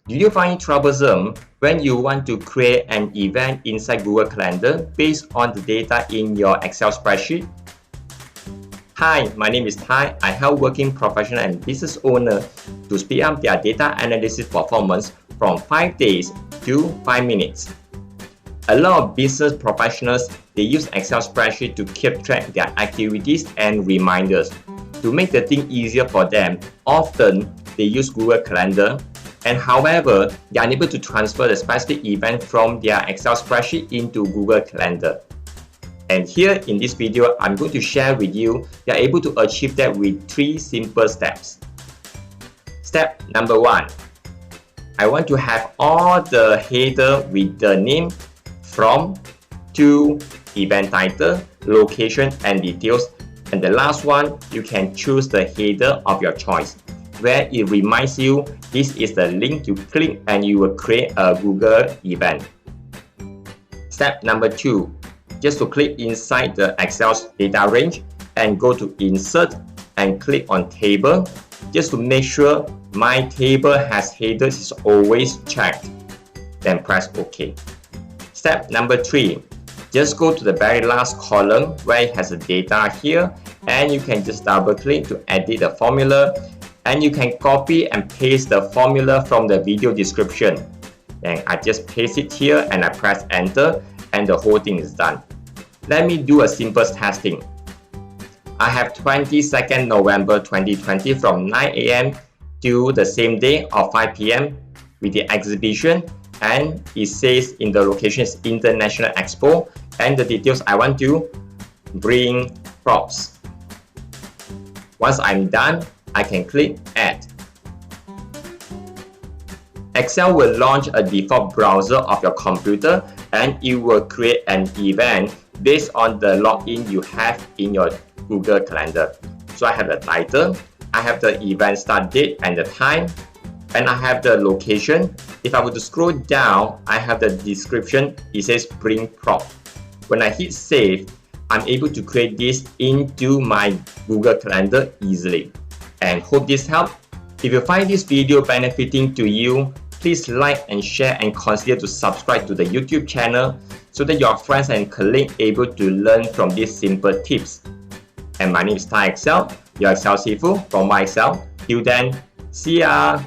Do you find it troublesome when you want to create an event inside Google Calendar based on the data in your Excel spreadsheet? Hi, my name is Ty. I help working professional and business owners to speed up their data analysis performance from 5 days to 5 minutes. A lot of business professionals, they use Excel spreadsheet to keep track their activities and reminders. To make the thing easier for them, often they use Google Calendar, and however, they are unable to transfer the specific event from their Excel spreadsheet into Google Calendar. And here in this video, I'm going to share with you, you're able to achieve that with 3 simple steps. Step number 1. I want to have all the header with the name, from, to, event title, location and details. And the last one, you can choose the header of your choice, where it reminds you this is the link you click and you will create a Google event. Step number 2. Just to click inside the Excel data range and go to Insert and click on Table, just to make sure my table has headers is always checked. Then press OK. Step number 3. Just go to the very last column where it has the data here, and you can just double click to edit the formula, and you can copy and paste the formula from the video description. Then I just paste it here and I press enter, and the whole thing is done. Let me do a simple testing. I have 22nd November 2020 from 9 AM to the same day of 5 PM with the exhibition, and it says in the location is International Expo, and the details I want to bring props. Once I'm done, I can click Add. Excel will launch a default browser of your computer, and it will create an event based on the login you have in your Google Calendar. So I have the title, I have the event start date and the time, and I have the location. If I were to scroll down, I have the description. It says bring prop. When I hit save, I'm able to create this into my Google Calendar easily. And hope this helped. If you find this video benefiting to you, please like and share and consider to subscribe to the YouTube channel so that your friends and colleagues are able to learn from these simple tips. And my name is Ty Excel, your Excel Sifu from myself. Till then, see ya!